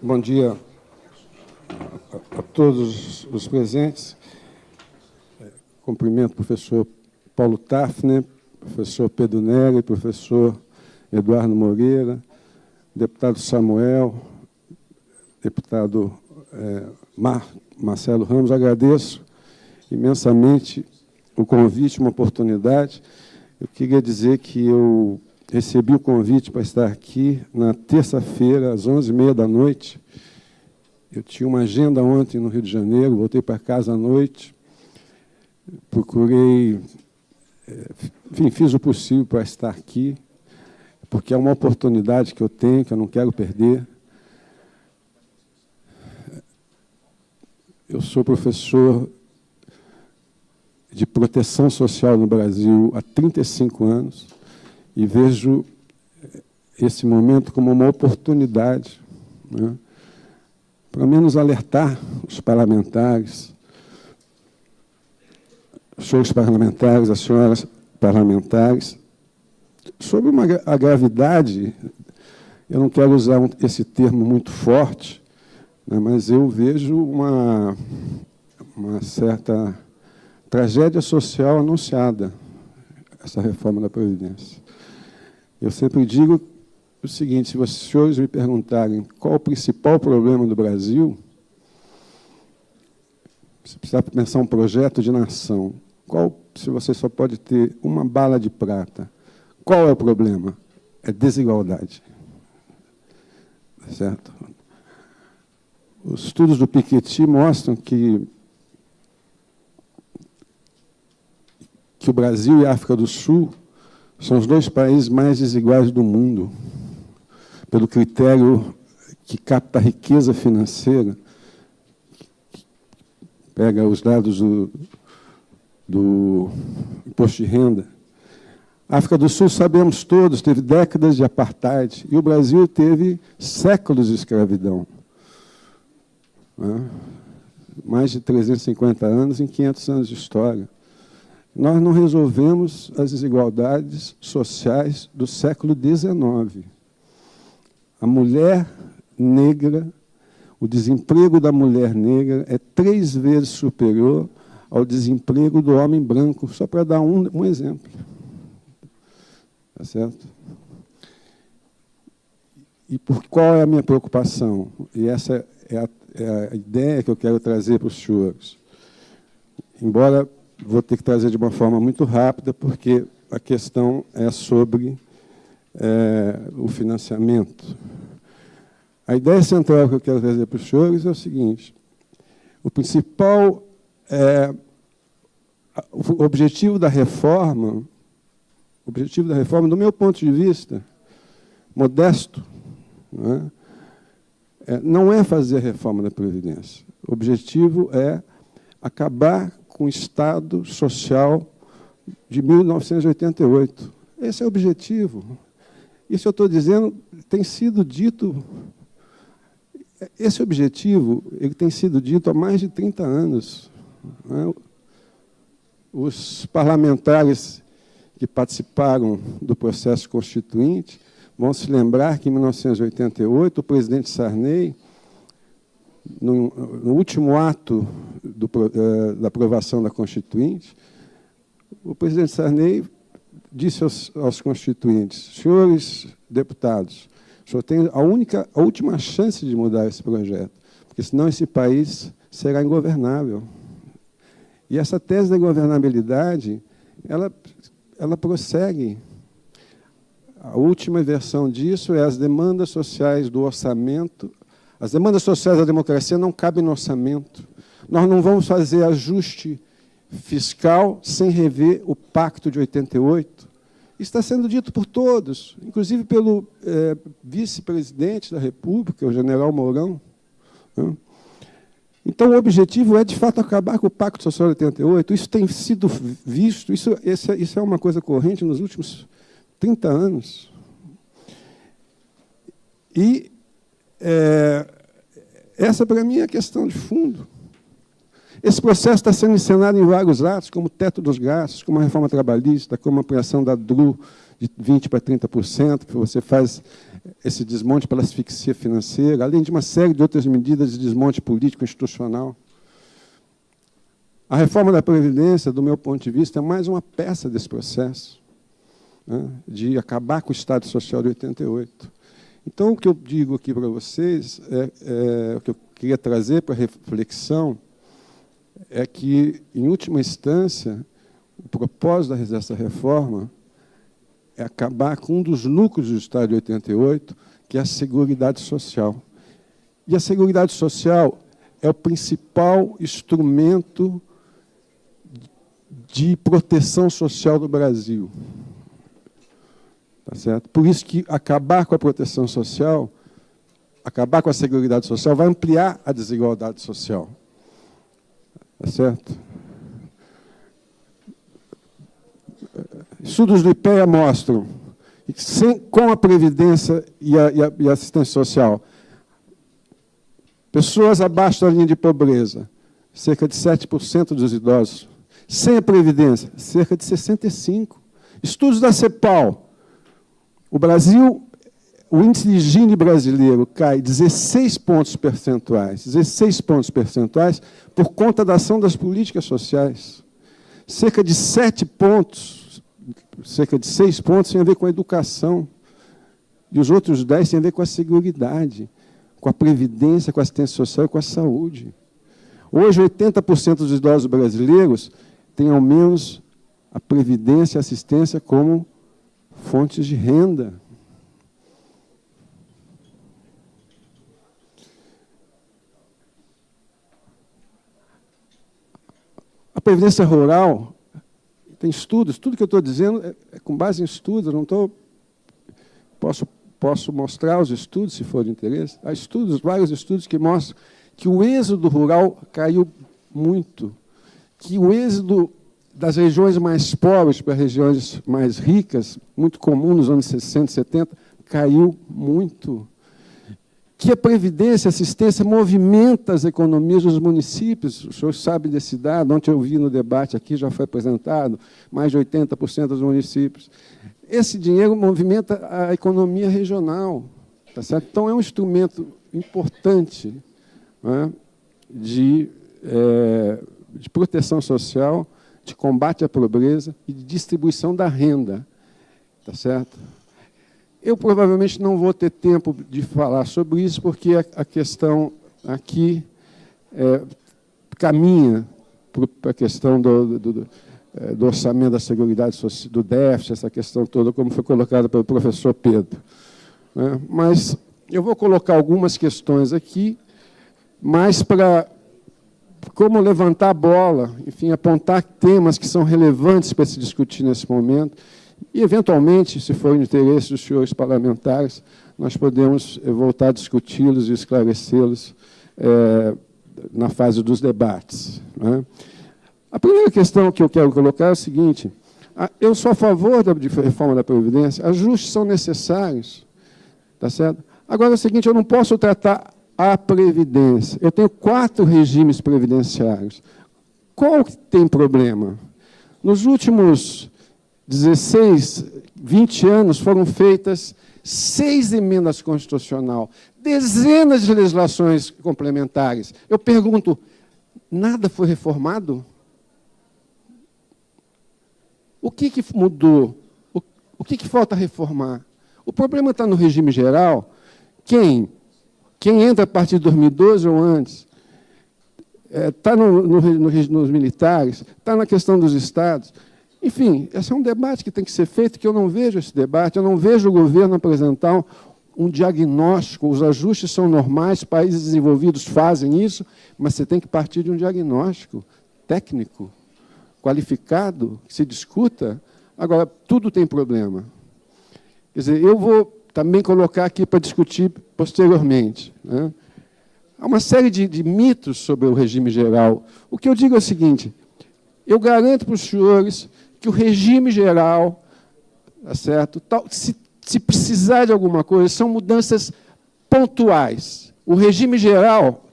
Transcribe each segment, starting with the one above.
Bom dia a todos os presentes. Cumprimento o professor Paulo Tafner, professor Pedro Neri, professor Eduardo Moreira, deputado Samuel, deputado Marcelo Ramos. Agradeço imensamente o convite, uma oportunidade. Eu queria dizer que eu recebi o convite para estar aqui na terça-feira, às 11h30 da noite. Eu tinha uma agenda ontem no Rio de Janeiro, voltei para casa à noite, procurei, enfim, fiz o possível para estar aqui, porque é uma oportunidade que eu tenho, que eu não quero perder. Eu sou professor de proteção social no Brasil há 35 anos e vejo esse momento como uma oportunidade, né, para menos alertar os parlamentares, os senhores parlamentares, as senhoras parlamentares, sobre a gravidade. Eu não quero usar esse termo muito forte, né, mas eu vejo uma certa tragédia social anunciada, essa reforma da Previdência. Eu sempre digo o seguinte: se os senhores me perguntarem qual o principal problema do Brasil, se precisar pensar um projeto de nação, se você só pode ter uma bala de prata, qual é o problema? É desigualdade. Certo? Os estudos do Piketty mostram que o Brasil e a África do Sul são os dois países mais desiguais do mundo, pelo critério que capta a riqueza financeira, pega os dados do imposto de renda. A África do Sul, sabemos todos, teve décadas de apartheid, e o Brasil teve séculos de escravidão, né? Mais de 350 anos em 500 anos de história. Nós não resolvemos as desigualdades sociais do século XIX. A mulher negra, o desemprego da mulher negra é 3 vezes superior ao desemprego do homem branco, só para dar um exemplo. Tá certo? E qual é a minha preocupação? E essa é a ideia que eu quero trazer para os senhores. Embora vou ter que trazer de uma forma muito rápida, porque a questão é sobre o financiamento. A ideia central que eu quero trazer para os senhores é o seguinte: o principal o objetivo da reforma, do meu ponto de vista, modesto, não é fazer a reforma da Previdência. O objetivo é acabar com o Estado Social de 1988. Esse é o objetivo. Isso eu estou dizendo, tem sido dito. Esse objetivo ele tem sido dito há mais de 30 anos. Né? Os parlamentares que participaram do processo constituinte vão se lembrar que, em 1988, o presidente Sarney, no último ato da aprovação da Constituinte, o presidente Sarney disse aos constituintes: senhores deputados, o senhor tem a última chance de mudar esse projeto, porque senão esse país será ingovernável. E essa tese da governabilidade, ela prossegue. A última versão disso é as demandas sociais do orçamento. As demandas sociais da democracia não cabem no orçamento. Nós não vamos fazer ajuste fiscal sem rever o Pacto de 88. Isso está sendo dito por todos, inclusive pelo vice-presidente da República, o general Mourão. Né? Então, o objetivo é, de fato, acabar com o Pacto Social de 88. Isso tem sido visto, isso é uma coisa corrente nos últimos 30 anos. E essa, para mim, é a questão de fundo. Esse processo está sendo encenado em vários atos, como o teto dos gastos, como a reforma trabalhista, como a ampliação da DRU de 20% para 30%, que você faz esse desmonte pela asfixia financeira, além de uma série de outras medidas de desmonte político institucional. A reforma da Previdência, do meu ponto de vista, é mais uma peça desse processo, né, de acabar com o Estado Social de 88. Então, o que eu digo aqui para vocês, o que eu queria trazer para reflexão, é que, em última instância, o propósito dessa reforma é acabar com um dos núcleos do Estado de 88, que é a Seguridade Social. E a Seguridade Social é o principal instrumento de proteção social do Brasil. Tá certo? Por isso que acabar com a proteção social, acabar com a Seguridade Social, vai ampliar a desigualdade social. Tá certo? Estudos do IPEA mostram que, com a Previdência e a assistência social, pessoas abaixo da linha de pobreza, cerca de 7% dos idosos. Sem a Previdência, cerca de 65%. Estudos da CEPAL. O Brasil, o índice de Gini brasileiro cai 16 pontos percentuais. 16 pontos percentuais por conta da ação das políticas sociais. Cerca de 7 pontos, cerca de 6 pontos tem a ver com a educação. E os outros 10 têm a ver com a seguridade, com a previdência, com a assistência social e com a saúde. Hoje, 80% dos idosos brasileiros têm, ao menos, a previdência e a assistência como fontes de renda. A previdência rural tem estudos, tudo que eu estou dizendo é com base em estudos, eu não estou... Posso mostrar os estudos, se for de interesse. Há estudos, vários estudos que mostram que o êxodo rural caiu muito, que o êxodo das regiões mais pobres para regiões mais ricas, muito comum nos anos 60, 70, caiu muito. Que a Previdência e a assistência movimenta as economias dos municípios. O senhor sabe desse dado, ontem eu vi no debate aqui, já foi apresentado, mais de 80% dos municípios. Esse dinheiro movimenta a economia regional. Tá certo? Então, é um instrumento importante, né, de proteção social, de combate à pobreza e de distribuição da renda. Tá certo? Eu provavelmente não vou ter tempo de falar sobre isso, porque a questão aqui caminha para a questão do orçamento da Seguridade Social, do déficit, essa questão toda, como foi colocada pelo professor Pedro. Né? Mas eu vou colocar algumas questões aqui, mais para como levantar a bola, enfim, apontar temas que são relevantes para se discutir nesse momento, e, eventualmente, se for de interesse dos senhores parlamentares, nós podemos voltar a discuti-los e esclarecê-los na fase dos debates. Né? A primeira questão que eu quero colocar é a seguinte: eu sou a favor da reforma da Previdência, ajustes são necessários, tá certo? Agora é o seguinte, eu não posso tratar a Previdência. Eu tenho 4 regimes previdenciários. Qual que tem problema? Nos últimos 16, 20 anos foram feitas 6 emendas constitucionais, dezenas de legislações complementares. Eu pergunto, nada foi reformado? O que mudou? O que falta reformar? O problema está no regime geral. Quem entra a partir de 2012 ou antes, está nos militares, está na questão dos estados. Enfim, esse é um debate que tem que ser feito, que eu não vejo esse debate, eu não vejo o governo apresentar um diagnóstico, os ajustes são normais, países desenvolvidos fazem isso, mas você tem que partir de um diagnóstico técnico, qualificado, que se discuta. Agora, tudo tem problema. Quer dizer, eu vou também colocar aqui para discutir posteriormente. Né? Há uma série de mitos sobre o regime geral. O que eu digo é o seguinte, eu garanto para os senhores que o regime geral, tá certo? Se precisar de alguma coisa, são mudanças pontuais. O regime geral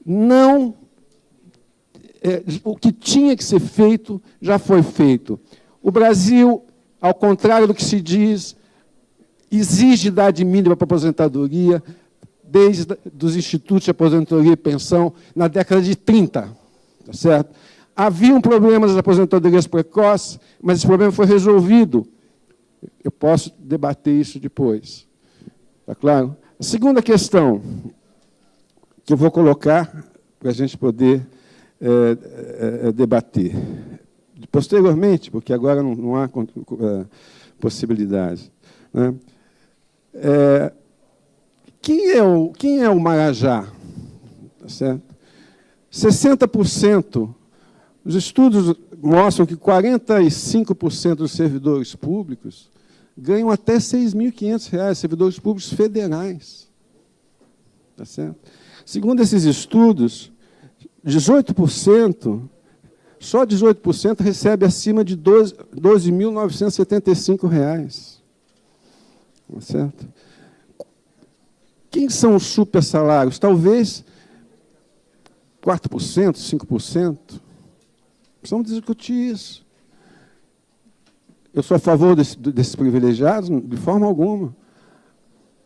não... o que tinha que ser feito já foi feito. O Brasil, ao contrário do que se diz, exige idade mínima para aposentadoria, desde os institutos de aposentadoria e pensão, na década de 30, tá certo? Havia um problema das aposentadorias precoces, mas esse problema foi resolvido. Eu posso debater isso depois. Está claro? A segunda questão que eu vou colocar para a gente poder debater. Posteriormente, porque agora não há possibilidade. Né? Quem é o Marajá? Tá certo? 60%, os estudos mostram que 45% dos servidores públicos ganham até R$ 6.500, servidores públicos federais. Tá certo? Segundo esses estudos, 18%, só 18% recebe acima de R$ 12.975. Tá certo? Quem são os supersalários? Talvez 4%, 5%. Precisamos discutir isso. Eu sou a favor desses privilegiados? De forma alguma.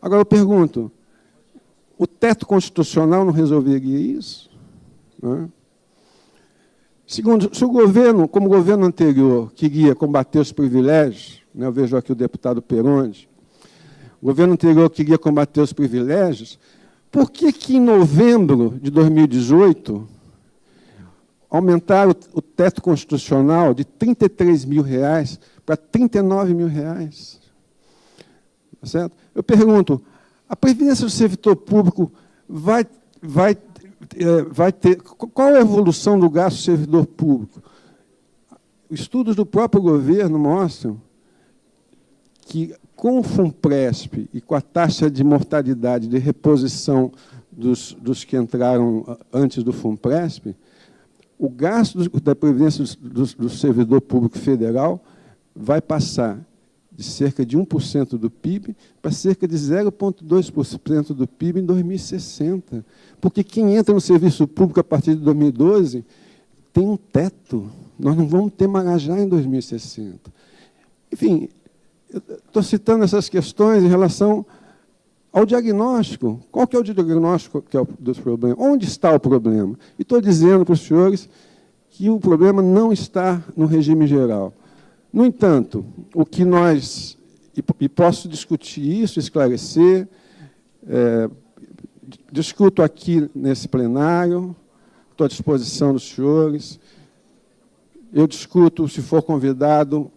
Agora, eu pergunto, o teto constitucional não resolveria isso? Não é? Segundo, se o governo, como o governo anterior, queria combater os privilégios, né, eu vejo aqui o deputado Peronde, o governo anterior queria combater os privilégios, por que em novembro de 2018 aumentaram o teto constitucional de R$ 33.000 para R$ 39.000? Tá certo? Eu pergunto, a Previdência do Servidor Público vai ter... Qual é a evolução do gasto do servidor público? Estudos do próprio governo mostram que, com o FUNPRESP e com a taxa de mortalidade de reposição dos que entraram antes do FUNPRESP, o gasto da Previdência do Servidor Público Federal vai passar de cerca de 1% do PIB para cerca de 0,2% do PIB em 2060. Porque quem entra no serviço público a partir de 2012 tem um teto. Nós não vamos ter Marajá em 2060. Enfim, estou citando essas questões em relação ao diagnóstico. Qual que é o diagnóstico dos problemas? Onde está o problema? E estou dizendo para os senhores que o problema não está no regime geral. No entanto, o que nós... E posso discutir isso, esclarecer, discuto aqui nesse plenário, estou à disposição dos senhores, eu discuto, se for convidado,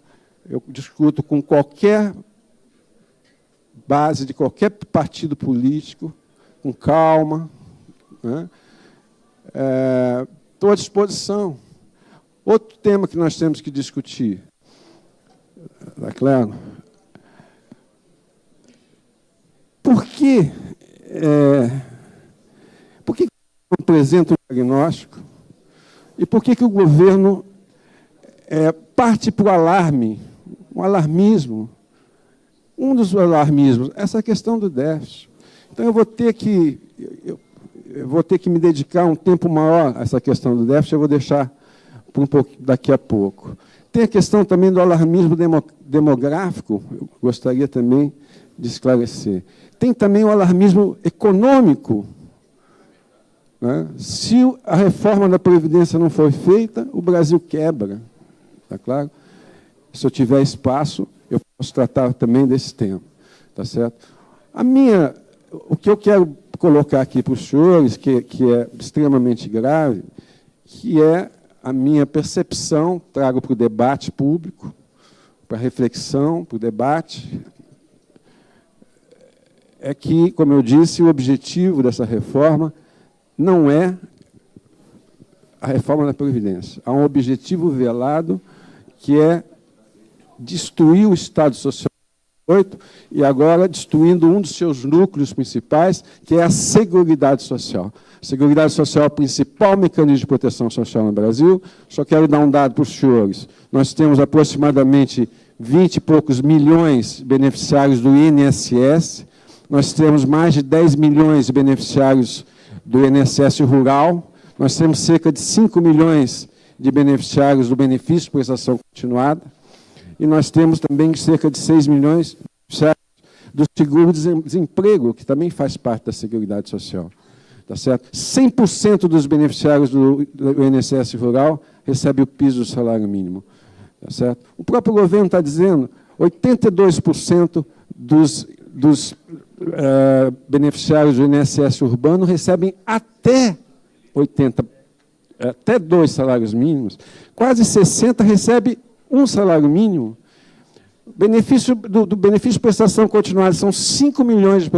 eu discuto com qualquer base de qualquer partido político, com calma. Né? Estou à disposição. Outro tema que nós temos que discutir, está claro? Por que não apresenta um diagnóstico e por que o governo parte para o alarme, um alarmismo? Um dos alarmismos, essa questão do déficit. Então, eu vou ter que me dedicar um tempo maior a essa questão do déficit, eu vou deixar para um pouco daqui a pouco. Tem a questão também do alarmismo demográfico, eu gostaria também de esclarecer. Tem também o alarmismo econômico. Né? Se a reforma da Previdência não for feita, o Brasil quebra. Está claro? Se eu tiver espaço, eu posso tratar também desse tema. Tá certo? O que eu quero colocar aqui para os senhores, que é extremamente grave, que é a minha percepção, trago para o debate público, para a reflexão, para o debate, é que, como eu disse, o objetivo dessa reforma não é a reforma da Previdência. Há um objetivo velado, que é destruir o Estado Social e agora destruindo um dos seus núcleos principais, que é a Seguridade Social. A Seguridade Social é o principal mecanismo de proteção social no Brasil. Só quero dar um dado para os senhores. Nós temos aproximadamente 20 e poucos milhões de beneficiários do INSS, nós temos mais de 10 milhões de beneficiários do INSS rural, nós temos cerca de 5 milhões de beneficiários do benefício de prestação continuada, e nós temos também cerca de 6 milhões de beneficiários do seguro-desemprego, que também faz parte da Seguridade Social. Tá certo? 100% dos beneficiários do INSS rural recebem o piso do salário mínimo. Tá certo? O próprio governo está dizendo 82% dos beneficiários do INSS urbano recebem até 2 salários mínimos. Quase 60% recebem um salário mínimo. Do benefício de prestação continuada são 5 milhões de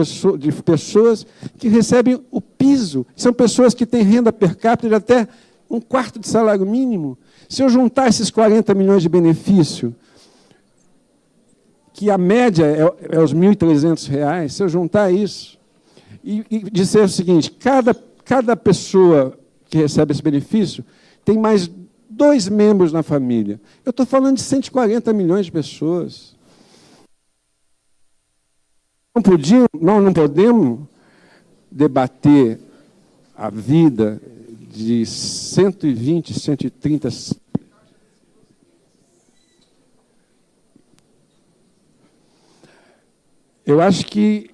pessoas que recebem o piso. São pessoas que têm renda per capita de até 1/4 de salário mínimo. Se eu juntar esses 40 milhões de benefício, que a média é os R$ 1.300, se eu juntar isso e dizer o seguinte, cada pessoa que recebe esse benefício tem mais 2 membros na família. Eu estou falando de 140 milhões de pessoas. Nós não podemos debater a vida de 120, 130... Eu acho que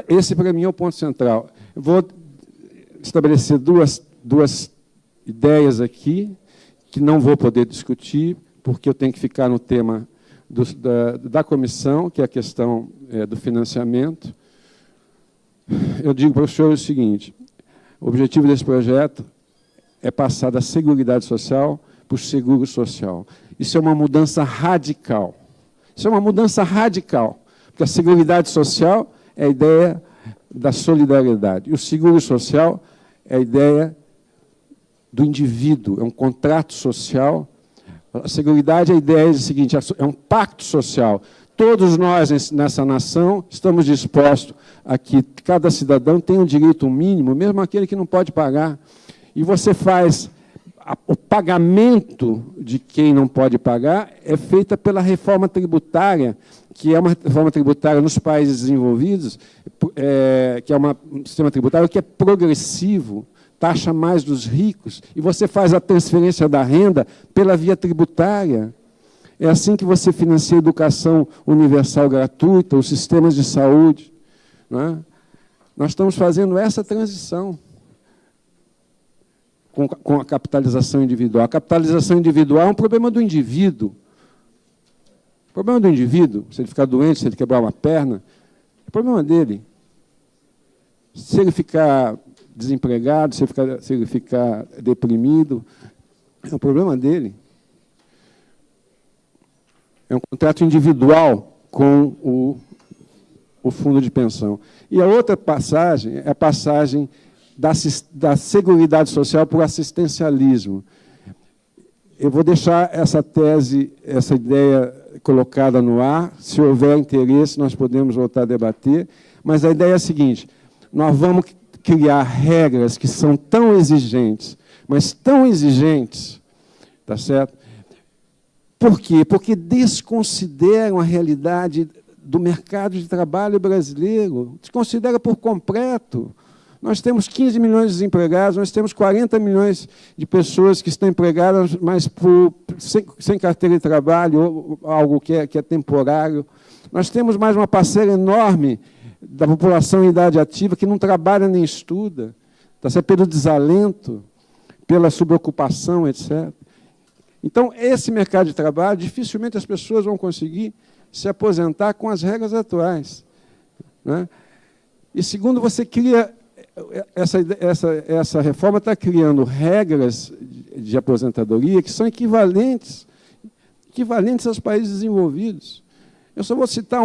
esse, para mim, é o ponto central. Eu vou estabelecer duas ideias aqui, que não vou poder discutir, porque eu tenho que ficar no tema da comissão, que é a questão do financiamento. Eu digo para o senhor o seguinte, o objetivo desse projeto é passar da Seguridade Social para o seguro social. Isso é uma mudança radical. Isso é uma mudança radical, porque a Seguridade Social é a ideia da solidariedade, e o seguro social é a ideia do indivíduo, é um contrato social. A Seguridade, a ideia é a seguinte, é um pacto social. Todos nós, nessa nação, estamos dispostos a que cada cidadão tenha um direito mínimo, mesmo aquele que não pode pagar. E você faz... O pagamento de quem não pode pagar é feita pela reforma tributária, que é uma reforma tributária nos países desenvolvidos, que é um sistema tributário que é progressivo, taxa mais dos ricos, e você faz a transferência da renda pela via tributária. É assim que você financia a educação universal gratuita, os sistemas de saúde. Não é? Nós estamos fazendo essa transição com a capitalização individual. A capitalização individual é um problema do indivíduo. O problema do indivíduo, se ele ficar doente, se ele quebrar uma perna, é problema dele. Se ele ficar desempregado, se ele ficar deprimido, é um problema dele. É um contrato individual com o fundo de pensão. E a outra passagem é a passagem da Seguridade Social para o assistencialismo. Eu vou deixar essa tese, essa ideia colocada no ar. Se houver interesse, nós podemos voltar a debater. Mas a ideia é a seguinte, nós vamos criar regras que são tão exigentes, mas tão exigentes, tá certo? Por quê? Porque desconsideram a realidade do mercado de trabalho brasileiro, desconsidera por completo. Nós temos 15 milhões de desempregados, nós temos 40 milhões de pessoas que estão empregadas, mas sem carteira de trabalho, ou algo que é temporário. Nós temos mais uma parcela enorme da população em idade ativa que não trabalha nem estuda, tá certo? Pelo desalento, pela subocupação, etc. Então, esse mercado de trabalho, dificilmente as pessoas vão conseguir se aposentar com as regras atuais. Né? E, segundo, você cria... Essa reforma está criando regras de aposentadoria que são equivalentes aos países desenvolvidos. Eu só vou citar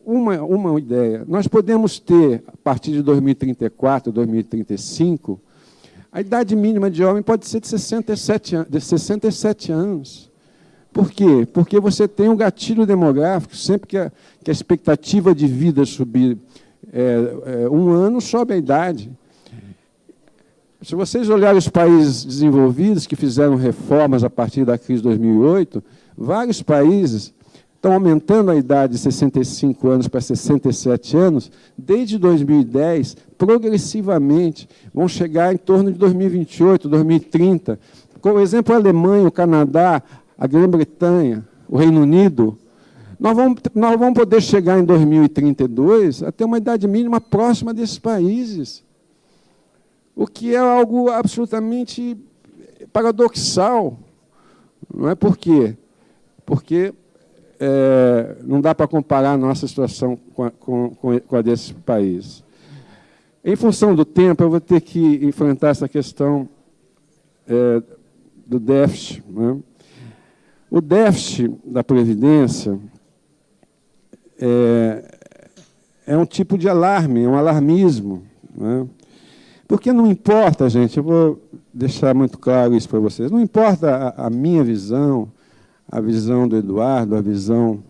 uma ideia. Nós podemos ter, a partir de 2034, 2035, a idade mínima de homem pode ser de 67 anos. Por quê? Porque você tem um gatilho demográfico, sempre que a expectativa de vida subir 1 ano, sobe a idade. Se vocês olharem os países desenvolvidos que fizeram reformas a partir da crise de 2008, vários países estão aumentando a idade de 65 anos para 67 anos, desde 2010, progressivamente, vão chegar em torno de 2028, 2030. Por exemplo, a Alemanha, o Canadá, a Grã-Bretanha, o Reino Unido, Nós vamos poder chegar em 2032 a ter uma idade mínima próxima desses países, o que é algo absolutamente paradoxal. Não é por quê? Porque não dá para comparar a nossa situação com a desses países. Em função do tempo, eu vou ter que enfrentar essa questão do déficit. Né? O déficit da Previdência é um tipo de alarme, é um alarmismo. Né? Porque não importa, gente, eu vou deixar muito claro isso para vocês, não importa a minha visão, a visão do Eduardo, a visão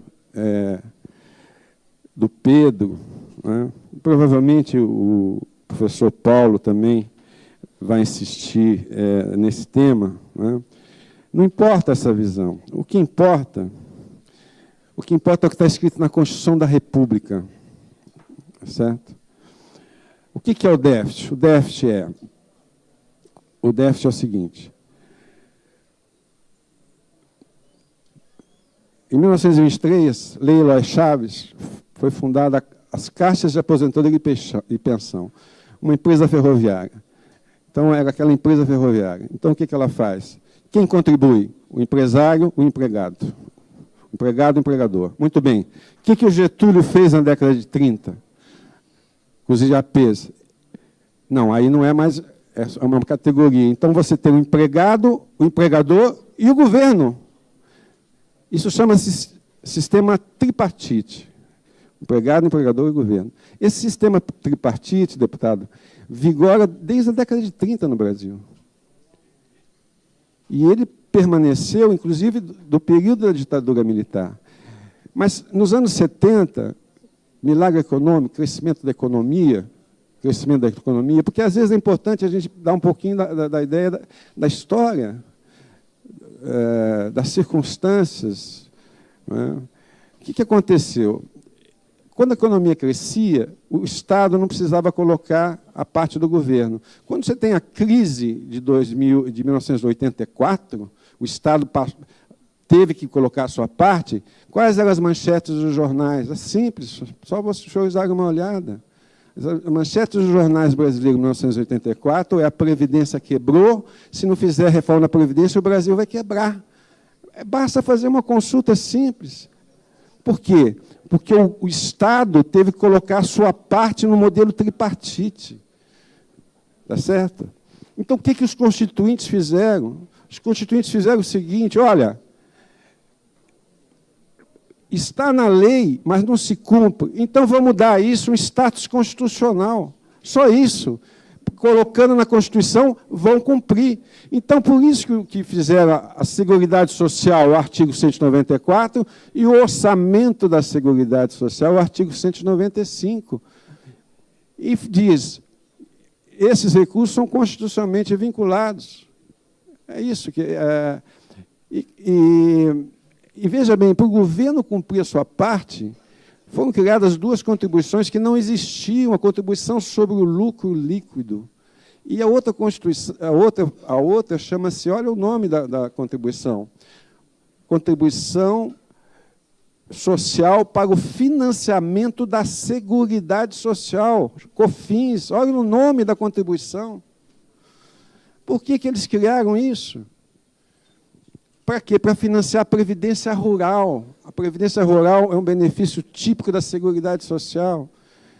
do Pedro, né? Provavelmente o professor Paulo também vai insistir nesse tema. Né? Não importa essa visão. O que importa é o que está escrito na Constituição da República. Certo? O que é o déficit? O déficit é o seguinte. Em 1923, Lei Eloy Chaves, foi fundada as Caixas de Aposentadoria e Pensão, uma empresa ferroviária. Então, era aquela empresa ferroviária. Então, o que ela faz? Quem contribui? O empresário, o empregado. O empregado, o empregador. Muito bem. O que o Getúlio fez na década de 30? Os IAPs. Não, aí não é mais... É uma categoria. Então, você tem o empregado, o empregador e o governo. Isso chama-se sistema tripartite. Empregado, empregador e governo. Esse sistema tripartite, deputado, vigora desde a década de 30 no Brasil. E ele permaneceu, inclusive, do período da ditadura militar. Mas, nos anos 70, milagre econômico, crescimento da economia, porque, às vezes, é importante a gente dar um pouquinho da ideia da história, das circunstâncias. Né? O que aconteceu? Quando a economia crescia, o Estado não precisava colocar a parte do governo. Quando você tem a crise de 1984, o Estado teve que colocar a sua parte, quais eram as manchetes dos jornais? É simples, só vocês darem uma olhada. As manchetes dos jornais brasileiros de 1984 é a Previdência quebrou, se não fizer reforma da Previdência, o Brasil vai quebrar. Basta fazer uma consulta simples. Por quê? Porque o Estado teve que colocar a sua parte no modelo tripartite. Está certo? Então, o que os constituintes fizeram? Os constituintes fizeram o seguinte, olha, está na lei, mas não se cumpre. Então, vamos dar isso um status constitucional. Só isso. Colocando na Constituição, vão cumprir. Então, por isso que fizeram a Seguridade Social, o artigo 194, e o orçamento da Seguridade Social, o artigo 195. E diz, esses recursos são constitucionalmente vinculados. É isso que... E veja bem, para o governo cumprir a sua parte, foram criadas duas contribuições que não existiam, a contribuição sobre o lucro líquido. E a outra chama-se, olha o nome da contribuição, Contribuição Social para o Financiamento da Seguridade Social, COFINS, olha o nome da contribuição. Por que eles criaram isso? Para quê? Para financiar a Previdência Rural. A Previdência Rural é um benefício típico da Seguridade Social.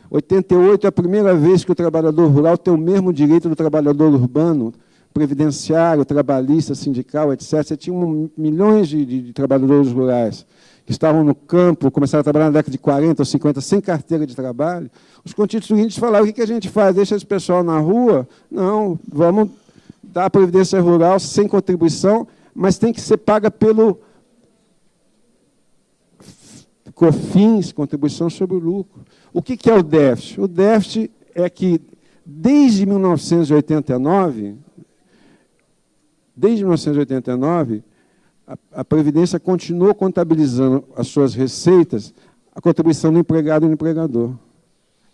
88 é a primeira vez que o trabalhador rural tem o mesmo direito do trabalhador urbano, previdenciário, trabalhista, sindical, etc. Você tinha milhões de trabalhadores rurais que estavam no campo, começaram a trabalhar na década de 40 ou 50, sem carteira de trabalho. Os constituintes falaram, o que a gente faz? Deixa esse pessoal na rua? Não, vamos dar a Previdência Rural sem contribuição, mas tem que ser paga pelo COFINS, Contribuição sobre o Lucro. O que é o déficit? O déficit é que, desde 1989, a Previdência continuou contabilizando as suas receitas, a contribuição do empregado e do empregador.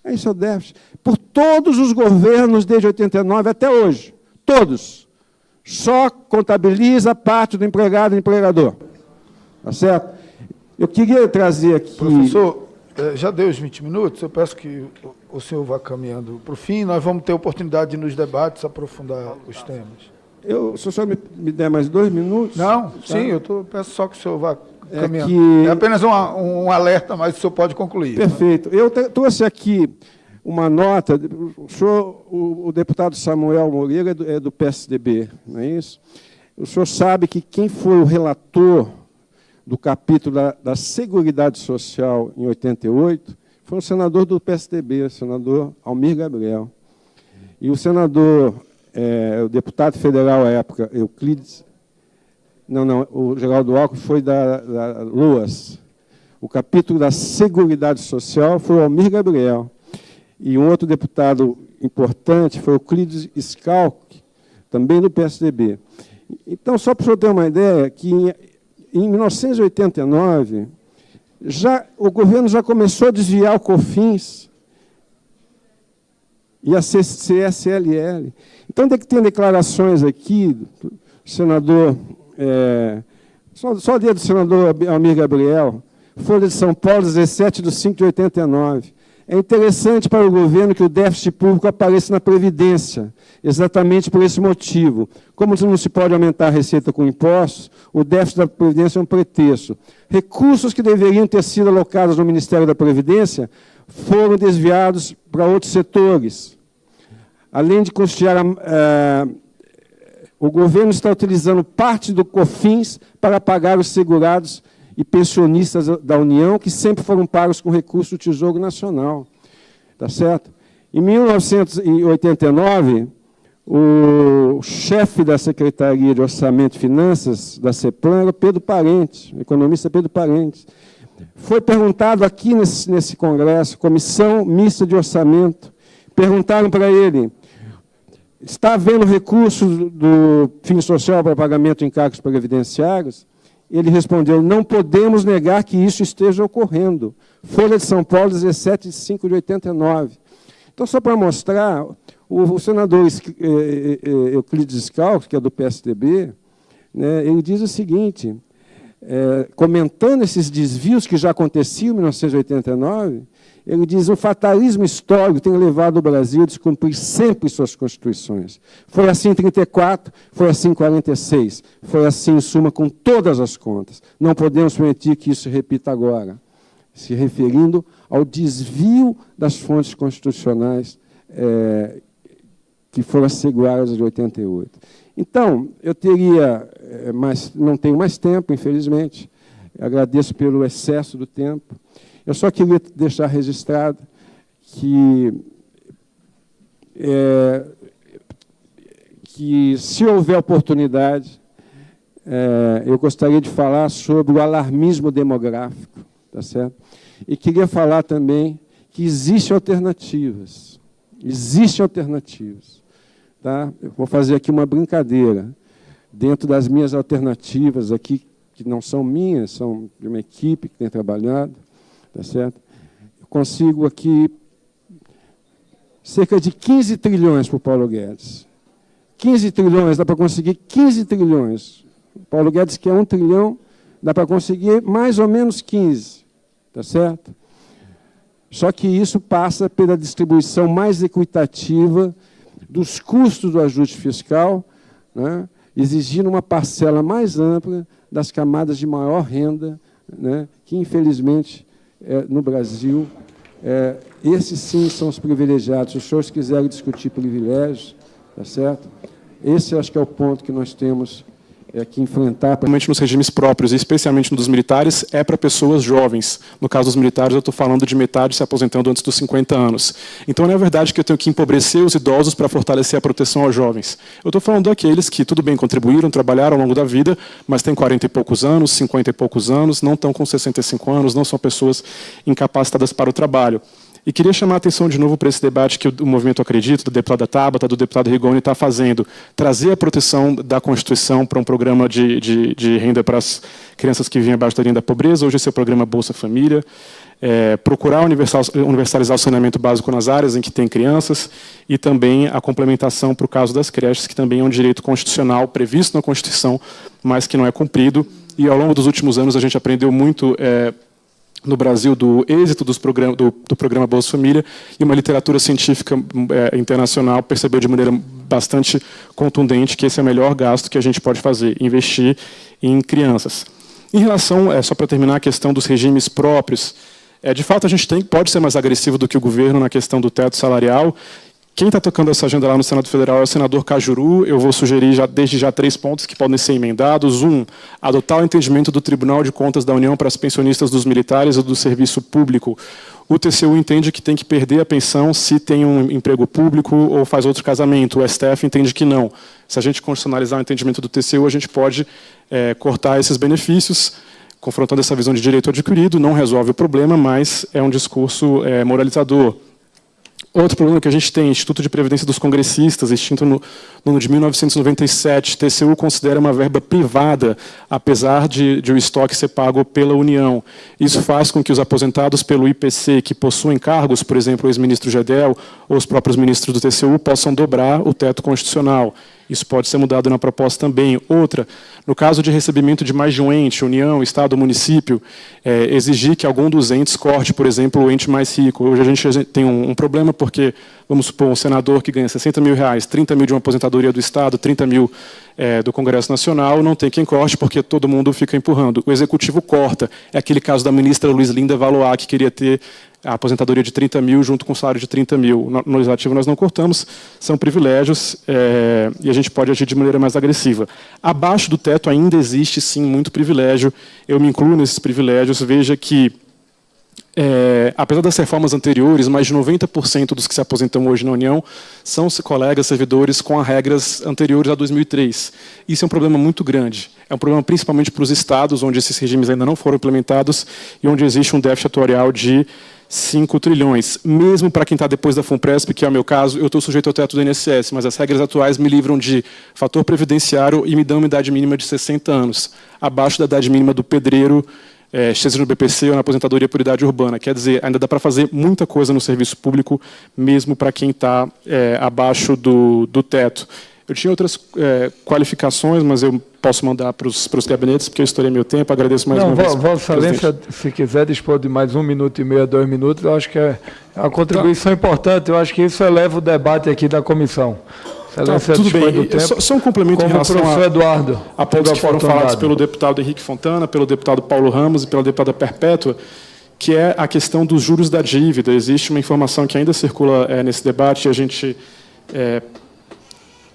Isso é o déficit. Por todos os governos, desde 89 até hoje, todos, só contabiliza a parte do empregado e do empregador. Tá certo? Eu queria trazer aqui... Professor, já deu os 20 minutos, eu peço que o senhor vá caminhando para o fim, nós vamos ter oportunidade de, nos debates, aprofundar os temas. Se o senhor me der mais 2 minutos... Não, tá? sim, peço só que o senhor vá caminhando. Que... É apenas um alerta, mas o senhor pode concluir. Perfeito. Né? Eu trouxe aqui uma nota, o deputado Samuel Moreira é do PSDB, não é isso? O senhor sabe que quem foi o relator do capítulo da Seguridade Social em 88 foi um senador do PSDB, o senador Almir Gabriel. E o senador, o deputado federal à época, Euclides, o Geraldo Alckmin foi da LOAS. O capítulo da Seguridade Social foi o Almir Gabriel. E um outro deputado importante foi o Euclides Schalck, também do PSDB. Então, só para o senhor ter uma ideia, que em 1989, o governo já começou a desviar o COFINS e a CSLL. Então, tem declarações aqui, do senador, só dia do senador Almir Gabriel, Folha de São Paulo, 17/5/89. É interessante para o governo que o déficit público apareça na Previdência, exatamente por esse motivo. Como não se pode aumentar a receita com impostos, o déficit da Previdência é um pretexto. Recursos que deveriam ter sido alocados no Ministério da Previdência foram desviados para outros setores. Além de custear, o governo está utilizando parte do COFINS para pagar os segurados e pensionistas da União, que sempre foram pagos com recursos do Tesouro Nacional. Tá certo? Em 1989, o chefe da Secretaria de Orçamento e Finanças da CEPLAN era Pedro Parentes, o economista Pedro Parentes. Foi perguntado aqui nesse congresso, Comissão Mista de Orçamento, perguntaram para ele, está havendo recursos do Fundo Social para pagamento de encargos previdenciários? Ele respondeu, não podemos negar que isso esteja ocorrendo. Folha de São Paulo, 17/5/89. Então, só para mostrar, o senador Euclides Schalck, que é do PSDB, né, ele diz o seguinte, comentando esses desvios que já aconteciam em 1989, ele diz, o fatalismo histórico tem levado o Brasil a descumprir sempre suas constituições. Foi assim em 34, foi assim em 46, foi assim, em suma, com todas as contas. Não podemos permitir que isso se repita agora, se referindo ao desvio das fontes constitucionais que foram asseguradas de 88. Então, eu teria, não tenho mais tempo, infelizmente, agradeço pelo excesso do tempo. Eu só queria deixar registrado que se houver oportunidade, eu gostaria de falar sobre o alarmismo demográfico, tá certo? E queria falar também que existem alternativas. Existem alternativas. Tá? Eu vou fazer aqui uma brincadeira. Dentro das minhas alternativas aqui, que não são minhas, são de uma equipe que tem trabalhado, tá certo? Eu consigo aqui cerca de 15 trilhões para o Paulo Guedes. 15 trilhões, dá para conseguir 15 trilhões. O Paulo Guedes quer 1 trilhão, dá para conseguir mais ou menos 15, tá certo? Só que isso passa pela distribuição mais equitativa dos custos do ajuste fiscal, né, exigindo uma parcela mais ampla das camadas de maior renda, né, que, infelizmente, no Brasil, esses sim são os privilegiados. Se os senhores quiserem discutir privilégios, tá certo? Esse acho que é o ponto que nós temos que enfrentar. Principalmente nos regimes próprios, e especialmente no dos militares, é para pessoas jovens. No caso dos militares, eu estou falando de metade se aposentando antes dos 50 anos. Então, não é verdade que eu tenho que empobrecer os idosos para fortalecer a proteção aos jovens. Eu estou falando daqueles que, tudo bem, contribuíram, trabalharam ao longo da vida, mas têm 40 e poucos anos, 50 e poucos anos, não estão com 65 anos, não são pessoas incapacitadas para o trabalho. E queria chamar a atenção de novo para esse debate que o Movimento Acredita, do deputado Tabata, do deputado Rigoni, está fazendo. Trazer a proteção da Constituição para um programa de renda para as crianças que vivem abaixo da linha da pobreza. Hoje esse é o programa Bolsa Família. Procurar universalizar o saneamento básico nas áreas em que tem crianças e também a complementação para o caso das creches, que também é um direito constitucional previsto na Constituição, mas que não é cumprido e ao longo dos últimos anos a gente aprendeu muito no Brasil do êxito do programa Bolsa Família, e uma literatura científica internacional percebeu de maneira bastante contundente que esse é o melhor gasto que a gente pode fazer, investir em crianças. Em relação, só para terminar, a questão dos regimes próprios, de fato a gente pode ser mais agressivo do que o governo na questão do teto salarial. Quem está tocando essa agenda lá no Senado Federal é o senador Cajuru. Eu vou sugerir desde já 3 pontos que podem ser emendados. 1, adotar o entendimento do Tribunal de Contas da União para as pensionistas dos militares e do serviço público. O TCU entende que tem que perder a pensão se tem um emprego público ou faz outro casamento. O STF entende que não. Se a gente constitucionalizar o entendimento do TCU, a gente pode cortar esses benefícios, confrontando essa visão de direito adquirido. Não resolve o problema, mas é um discurso moralizador. Outro problema que a gente tem, Instituto de Previdência dos Congressistas, extinto no ano de 1997, TCU considera uma verba privada, apesar de o estoque ser pago pela União. Isso faz com que os aposentados pelo IPC, que possuem cargos, por exemplo, o ex-ministro Gedel ou os próprios ministros do TCU, possam dobrar o teto constitucional. Isso pode ser mudado na proposta também. Outra, no caso de recebimento de mais de um ente, União, Estado, município, exigir que algum dos entes corte, por exemplo, o ente mais rico. Hoje a gente tem um problema porque, vamos supor, um senador que ganha R$60 mil, 30 mil de uma aposentadoria do Estado, 30 mil do Congresso Nacional, não tem quem corte porque todo mundo fica empurrando. O Executivo corta. É aquele caso da ministra Luiz Linda Valois, que queria ter a aposentadoria de 30 mil junto com o salário de 30 mil. No Legislativo nós não cortamos, são privilégios e a gente pode agir de maneira mais agressiva. Abaixo do teto ainda existe, sim, muito privilégio. Eu me incluo nesses privilégios. Veja que, apesar das reformas anteriores, mais de 90% dos que se aposentam hoje na União são colegas servidores com as regras anteriores a 2003. Isso é um problema muito grande. É um problema principalmente para os estados, onde esses regimes ainda não foram implementados e onde existe um déficit atuarial de 5 trilhões. Mesmo para quem está depois da FUNPRESP, que é o meu caso, eu estou sujeito ao teto do INSS, mas as regras atuais me livram de fator previdenciário e me dão uma idade mínima de 60 anos, abaixo da idade mínima do pedreiro, seja no BPC ou na aposentadoria por idade urbana. Quer dizer, ainda dá para fazer muita coisa no serviço público, mesmo para quem está abaixo do teto. Eu tinha outras qualificações, mas eu posso mandar para os gabinetes, porque eu estourei meu tempo. Agradeço mais uma vez. Vossa Excelência, se quiser dispor de mais 1 minuto e meio a 2 minutos, eu acho que é uma contribuição importante. Eu acho que isso eleva o debate aqui da comissão. Tudo bem. Só um complemento em relação a pontos que foram falados pelo deputado Henrique Fontana, pelo deputado Paulo Ramos e pela deputada Perpétua, que é a questão dos juros da dívida. Existe uma informação que ainda circula nesse debate e a gente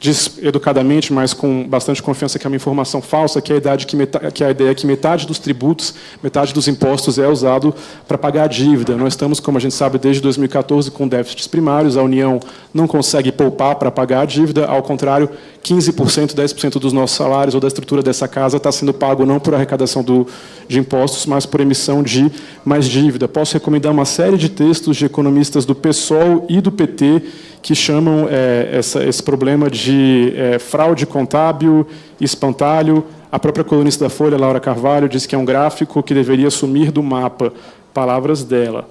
diz educadamente, mas com bastante confiança, que é uma informação falsa, que é a ideia que metade dos tributos, metade dos impostos é usado para pagar a dívida. Nós estamos, como a gente sabe, desde 2014 com déficits primários, a União não consegue poupar para pagar a dívida, ao contrário, 15%, 10% dos nossos salários ou da estrutura dessa casa está sendo pago não por arrecadação de impostos, mas por emissão de mais dívida. Posso recomendar uma série de textos de economistas do PSOL e do PT que chamam esse problema de fraude contábil, espantalho. A própria colunista da Folha, Laura Carvalho, diz que é um gráfico que deveria sumir do mapa. Palavras dela.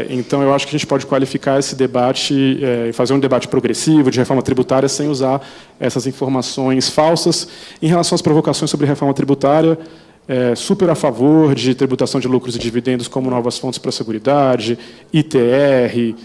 Então, eu acho que a gente pode qualificar esse debate e fazer um debate progressivo de reforma tributária sem usar essas informações falsas. Em relação às provocações sobre reforma tributária, super a favor de tributação de lucros e dividendos como novas fontes para a Seguridade, ITR,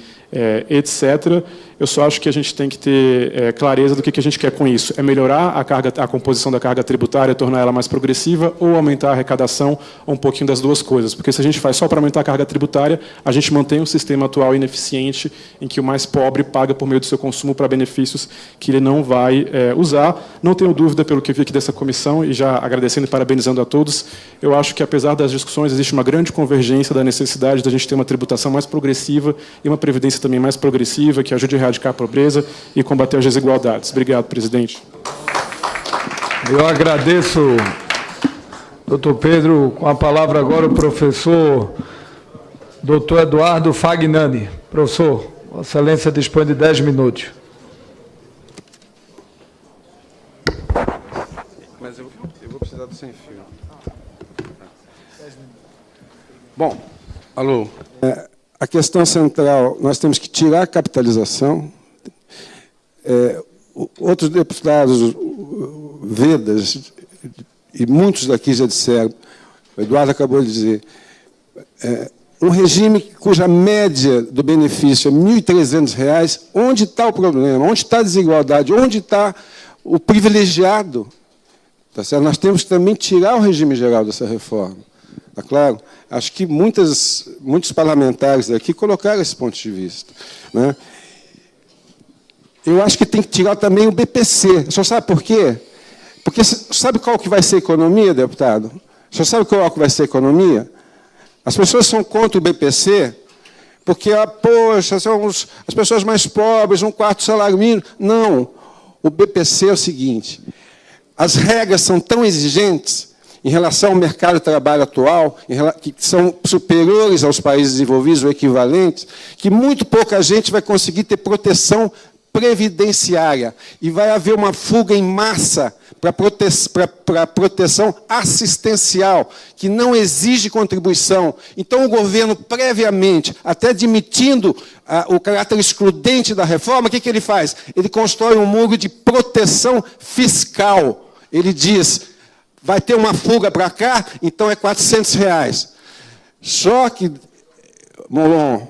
etc. Eu só acho que a gente tem que ter clareza do que a gente quer com isso. É melhorar a composição da carga tributária, tornar ela mais progressiva, ou aumentar a arrecadação, ou um pouquinho das duas coisas. Porque se a gente faz só para aumentar a carga tributária, a gente mantém um sistema atual ineficiente, em que o mais pobre paga por meio do seu consumo para benefícios que ele não vai usar. Não tenho dúvida, pelo que eu vi aqui dessa comissão, e já agradecendo e parabenizando a todos, eu acho que, apesar das discussões, existe uma grande convergência da necessidade da gente ter uma tributação mais progressiva e uma previdência também mais progressiva, que ajude a erradicar a pobreza e combater as desigualdades. Obrigado, presidente. Eu agradeço, doutor Pedro. Com a palavra agora o professor doutor Eduardo Fagnani. Professor, Vossa Excelência dispõe de 10 minutos. Mas eu vou precisar do sem fio. Bom, alô. A questão central, nós temos que tirar a capitalização. Outros deputados, Vedas, e muitos daqui já disseram, o Eduardo acabou de dizer, um regime cuja média do benefício é R$ 1.300, onde está o problema? Onde está a desigualdade? Onde está o privilegiado? Tá certo? Nós temos que também tirar o regime geral dessa reforma. Tá claro? Acho que muitos parlamentares aqui colocaram esse ponto de vista. Né? Eu acho que tem que tirar também o BPC. O senhor sabe por quê? Porque sabe qual que vai ser a economia, deputado? O senhor sabe qual que vai ser a economia? As pessoas são contra o BPC porque, poxa, são as pessoas mais pobres, um quarto salário mínimo. Não. O BPC é o seguinte, as regras são tão exigentes em relação ao mercado de trabalho atual, que são superiores aos países desenvolvidos ou equivalentes, que muito pouca gente vai conseguir ter proteção previdenciária. E vai haver uma fuga em massa para proteção assistencial, que não exige contribuição. Então, o governo, previamente, até admitindo o caráter excludente da reforma, o que ele faz? Ele constrói um muro de proteção fiscal. Ele diz, vai ter uma fuga para cá, então é R$ 400. Só que, Molon,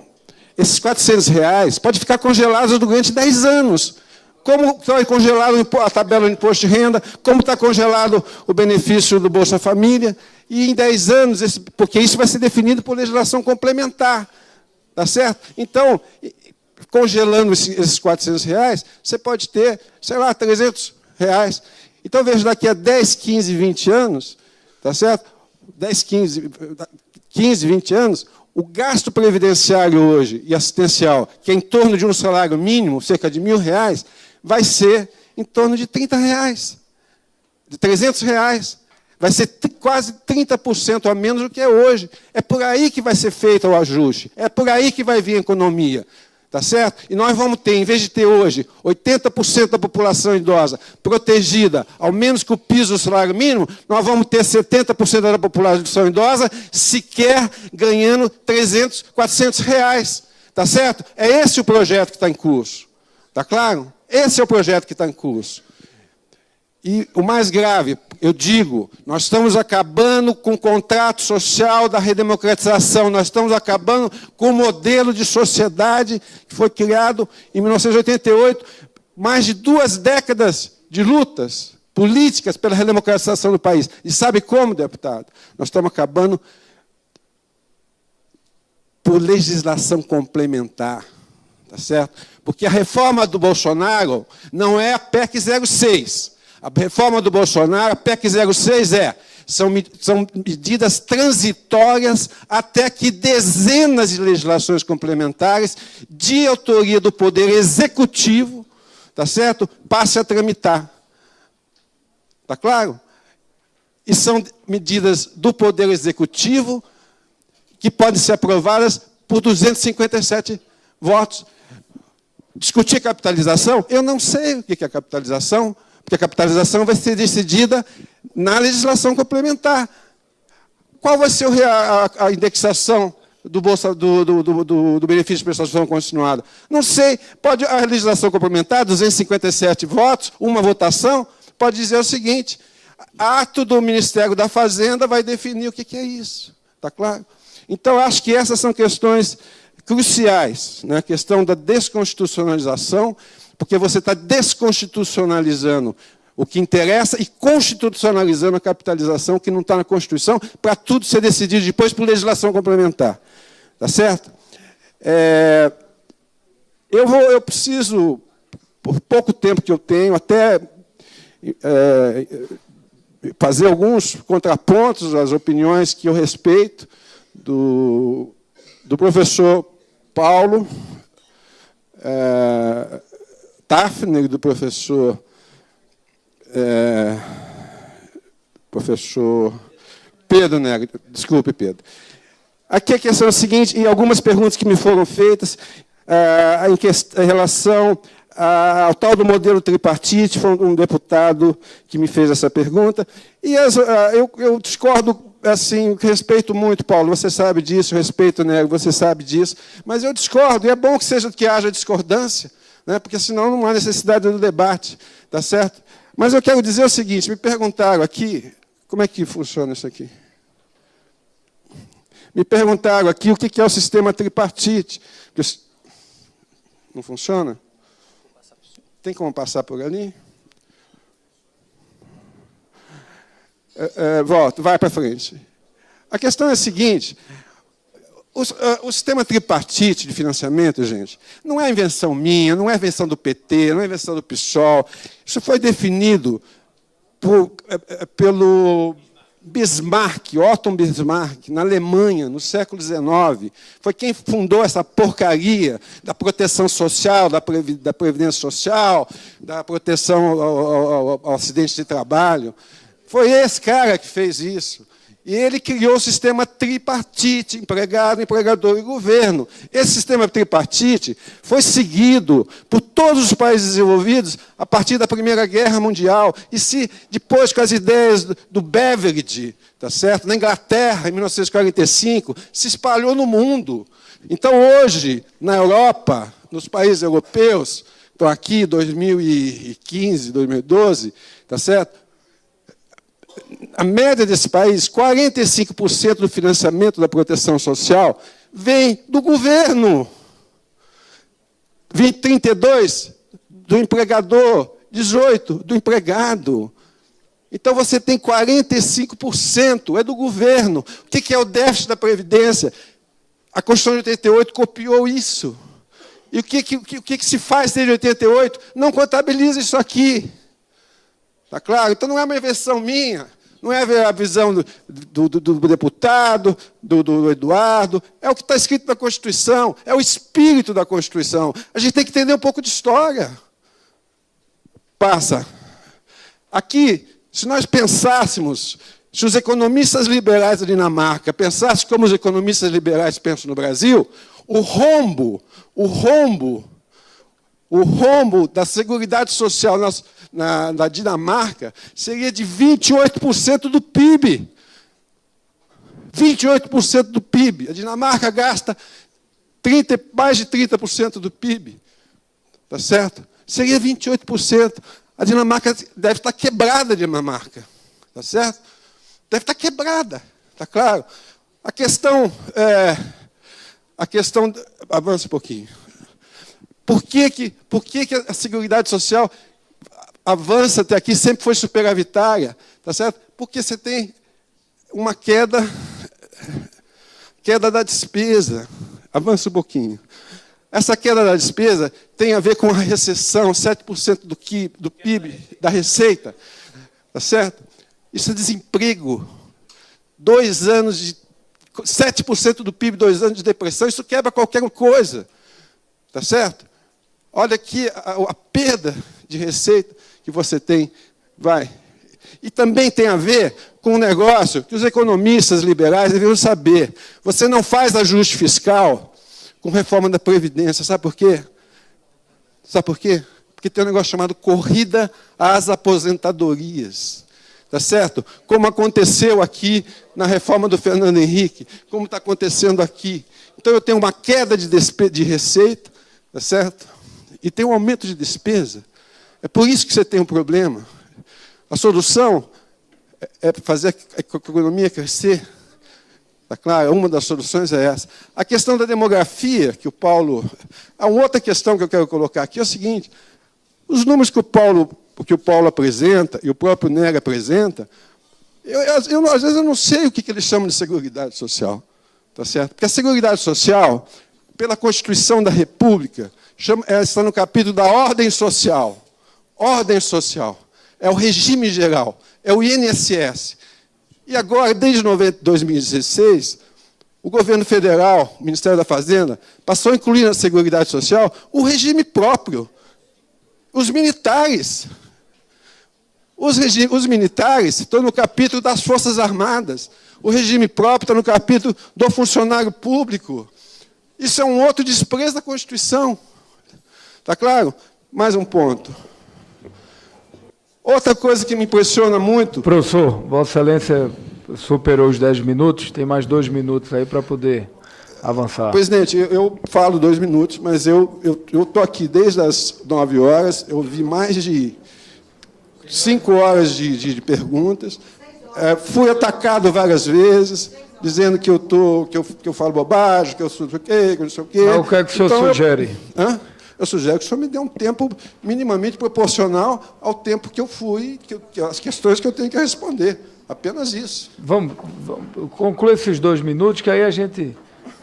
esses R$ 400 podem ficar congelados durante 10 anos. Como está congelado a tabela do imposto de renda, como está congelado o benefício do Bolsa Família, e em 10 anos, porque isso vai ser definido por legislação complementar. Tá certo? Então, congelando esses R$ 400, você pode ter, sei lá, R$ 300. Então, veja, daqui a 10, 15, 20 anos, tá certo? 10, 15, 20 anos, o gasto previdenciário hoje e assistencial, que é em torno de um salário mínimo, cerca de R$ 1.000, vai ser em torno de R$ 30, de R$ 300. Vai ser quase 30% a menos do que é hoje. É por aí que vai ser feito o ajuste. É por aí que vai vir a economia. Tá certo? E nós vamos ter, em vez de ter hoje 80% da população idosa protegida, ao menos que o piso do salário mínimo, nós vamos ter 70% da população idosa sequer ganhando 300, 400 reais. Tá certo? É esse o projeto que está em curso. Tá claro? Esse é o projeto que está em curso. E o mais grave, eu digo, nós estamos acabando com o contrato social da redemocratização, nós estamos acabando com o modelo de sociedade que foi criado em 1988, mais de 2 décadas de lutas políticas pela redemocratização do país. E sabe como, deputado? Nós estamos acabando por legislação complementar, tá certo? Porque a reforma do Bolsonaro não é a PEC 06. A reforma do Bolsonaro, a PEC 06 são medidas transitórias até que dezenas de legislações complementares de autoria do Poder Executivo, tá certo? Passe a tramitar. Tá claro? E são medidas do Poder Executivo que podem ser aprovadas por 257 votos. Discutir capitalização? Eu não sei o que é capitalização, porque a capitalização vai ser decidida na legislação complementar. Qual vai ser a indexação do benefício de prestação continuada? Não sei. Pode a legislação complementar, 257 votos, uma votação, pode dizer o seguinte, ato do Ministério da Fazenda vai definir o que é isso. Está claro? Então, acho que essas são questões cruciais, né? A questão da desconstitucionalização, porque você está desconstitucionalizando o que interessa e constitucionalizando a capitalização que não está na Constituição, para tudo ser decidido depois por legislação complementar. Tá certo? Eu preciso, por pouco tempo que eu tenho, até fazer alguns contrapontos às opiniões que eu respeito do professor Paulo Tafner, do professor Pedro Negri. Desculpe, Pedro. Aqui a questão é a seguinte, e algumas perguntas que me foram feitas em relação ao tal do modelo tripartite, foi um deputado que me fez essa pergunta, e eu discordo, assim, respeito muito, Paulo, você sabe disso, respeito, Negri, você sabe disso, mas eu discordo, e é bom que haja discordância, né, porque senão não há necessidade do debate, tá certo? Mas eu quero dizer o seguinte, me perguntaram aqui, Como é que funciona isso aqui? Me perguntaram aqui o que é o sistema tripartite. Não funciona? Tem como passar por ali? Volta, vai para frente. A questão é a seguinte: o sistema tripartite de financiamento, gente, não é invenção minha, não é invenção do PT, não é invenção do PSOL. Isso foi definido pelo Bismarck, Otto Bismarck, na Alemanha, no século XIX. Foi quem fundou essa porcaria da proteção social, da previdência social, da proteção ao acidente de trabalho. Foi esse cara que fez isso. E ele criou o sistema tripartite, empregado, empregador e governo. Esse sistema tripartite foi seguido por todos os países desenvolvidos a partir da Primeira Guerra Mundial. E depois, com as ideias do Beveridge, tá certo? Na Inglaterra, em 1945, se espalhou no mundo. Então, hoje, na Europa, nos países europeus, estão aqui, 2015, 2012, tá certo? A média desse país, 45% do financiamento da proteção social vem do governo. 32% do empregador, 18% do empregado. Então, você tem 45% é do governo. O que é o déficit da Previdência? A Constituição de 88 copiou isso. E o que se faz desde 88? Não contabiliza isso aqui. Está claro? Então, não é uma invenção minha, não é a visão do deputado, do Eduardo, é o que está escrito na Constituição, é o espírito da Constituição. A gente tem que entender um pouco de história. Passa. Aqui, se nós pensássemos, se os economistas liberais da Dinamarca pensassem como os economistas liberais pensam no Brasil, o rombo da Seguridade Social na Dinamarca seria de 28% do PIB. 28% do PIB. A Dinamarca gasta mais de 30% do PIB. Tá certo? Seria 28%. A Dinamarca deve estar quebrada, a Dinamarca. Tá certo? Deve estar quebrada. Tá claro? A questão avança um pouquinho. Por que a Seguridade Social avança até aqui, sempre foi superavitária? Tá certo? Porque você tem uma queda da despesa. Avança um pouquinho. Essa queda da despesa tem a ver com a recessão, 7% do PIB, da receita. Tá certo? Isso é desemprego. 2 anos de 7% do PIB, 2 anos de depressão, isso quebra qualquer coisa. Tá certo? Olha aqui a perda de receita que você tem. Vai. E também tem a ver com um negócio que os economistas liberais deveriam saber. Você não faz ajuste fiscal com reforma da Previdência. Sabe por quê? Sabe por quê? Porque tem um negócio chamado corrida às aposentadorias. Tá certo? Como aconteceu aqui na reforma do Fernando Henrique, como está acontecendo aqui. Então, eu tenho uma queda de receita, tá certo? E tem um aumento de despesa. É por isso que você tem um problema. A solução é fazer a economia crescer. Está claro? Uma das soluções é essa. A questão da demografia, que o Paulo... A outra questão que eu quero colocar aqui é o seguinte: os números que o Paulo apresenta, e o próprio Nery apresenta, às vezes eu não sei o que eles chamam de Seguridade Social. Tá certo? Porque a Seguridade Social, pela Constituição da República, está no capítulo da ordem social. Ordem social. É o regime geral. É o INSS. E agora, desde 2016, o governo federal, o Ministério da Fazenda, passou a incluir na Seguridade Social o regime próprio. Os militares. Os militares estão no capítulo das Forças Armadas. O regime próprio está no capítulo do funcionário público. Isso é um outro desprezo da Constituição. Está claro? Mais um ponto. Outra coisa que me impressiona muito... Professor, Vossa Excelência superou os 10 minutos, tem mais 2 minutos aí para poder avançar. Presidente, eu falo 2 minutos, mas eu estou aqui desde as 9 horas, eu vi mais de 5 horas de perguntas. Fui atacado várias vezes, dizendo que eu falo bobagem, que eu sou o quê, que eu não sei o quê. Mas o que é que o senhor sugere? Eu sugiro que o senhor me dê um tempo minimamente proporcional ao tempo que eu fui, as questões que eu tenho que responder. Apenas isso. Vamos concluir esses 2 minutos, que aí a gente...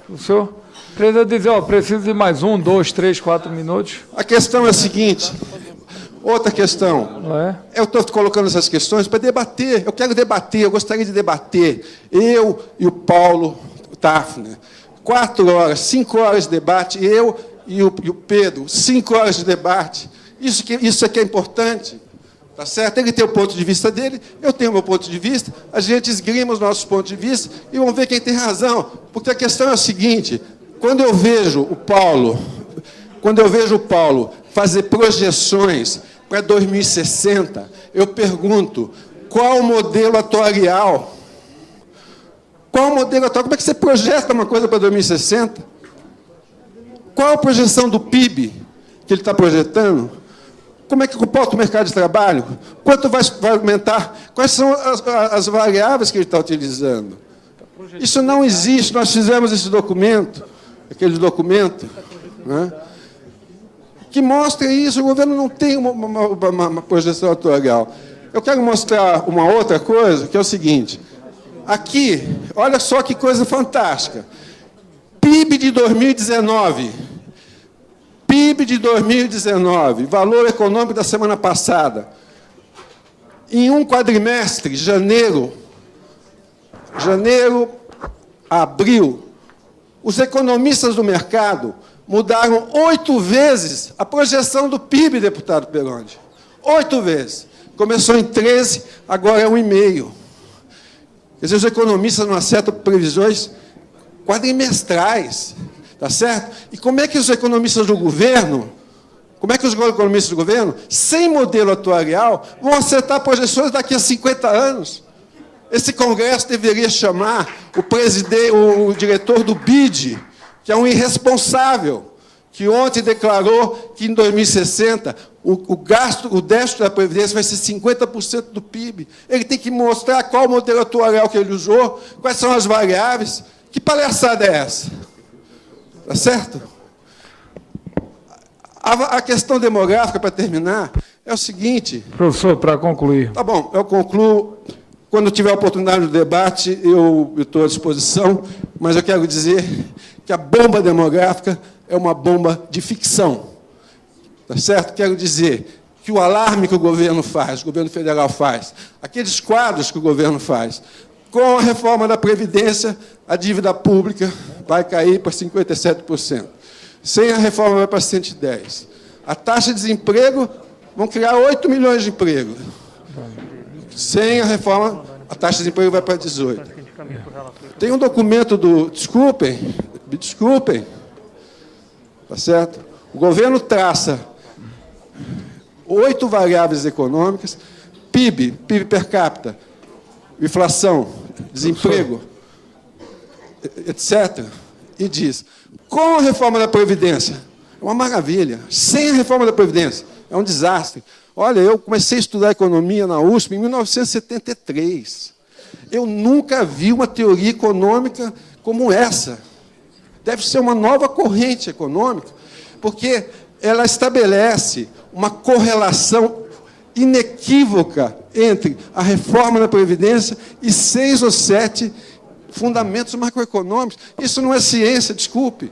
O senhor precisa dizer, precisa de mais 1, 2, 3, 4 minutos. A questão é a seguinte, outra questão. Não é? Eu estou colocando essas questões para debater, eu quero debater, eu gostaria de debater. Eu e o Paulo Tafner, 4 horas, 5 horas de debate, eu e o Pedro, 5 horas de debate. Isso é que é importante. Tá certo? Ele tem o ponto de vista dele, eu tenho o meu ponto de vista, a gente esgrima os nossos pontos de vista e vamos ver quem tem razão. Porque a questão é a seguinte, quando eu vejo o Paulo fazer projeções para 2060, eu pergunto, qual o modelo atuarial? Qual o modelo atual? Como é que você projeta uma coisa para 2060? Qual a projeção do PIB que ele está projetando? Como é que comporta o mercado de trabalho? Quanto vai aumentar? Quais são as variáveis que ele está utilizando? Isso não existe. Nós fizemos esse documento, aquele documento, né, que mostra isso. O governo não tem uma projeção atuarial. Eu quero mostrar uma outra coisa, que é o seguinte. Aqui, olha só que coisa fantástica. PIB de 2019... PIB de 2019, valor econômico da semana passada. Em um quadrimestre, janeiro, abril, os economistas do mercado mudaram 8 vezes a projeção do PIB, deputado Peroni. 8 vezes. Começou em 13, agora é 1,5. Quer dizer, os economistas não acertam previsões quadrimestrais. Tá certo? E como é que os economistas do governo, sem modelo atuarial, vão acertar projeções daqui a 50 anos? Esse Congresso deveria chamar o diretor do BID, que é um irresponsável, que ontem declarou que, em 2060, o déficit da Previdência vai ser 50% do PIB. Ele tem que mostrar qual o modelo atuarial que ele usou, quais são as variáveis. Que palhaçada é essa? Tá certo? A questão demográfica, para terminar, é o seguinte... Professor, para concluir. Tá bom, eu concluo. Quando tiver a oportunidade do debate, eu estou à disposição, mas eu quero dizer que a bomba demográfica é uma bomba de ficção. Tá certo? Quero dizer que o alarme que o governo faz, o governo federal faz, aqueles quadros que o governo faz, com a reforma da Previdência, a dívida pública vai cair para 57%. Sem a reforma, vai para 110%. A taxa de desemprego, vão criar 8 milhões de empregos. Sem a reforma, a taxa de desemprego vai para 18%. Tem um documento do... me desculpem. Tá certo? O governo traça 8 variáveis econômicas, PIB per capita, inflação, desemprego, etc. E diz, com a reforma da Previdência, é uma maravilha. Sem a reforma da Previdência, é um desastre. Olha, eu comecei a estudar economia na USP em 1973. Eu nunca vi uma teoria econômica como essa. Deve ser uma nova corrente econômica, porque ela estabelece uma correlação inequívoca entre a reforma da Previdência e 6 ou 7 fundamentos macroeconômicos. Isso não é ciência, desculpe.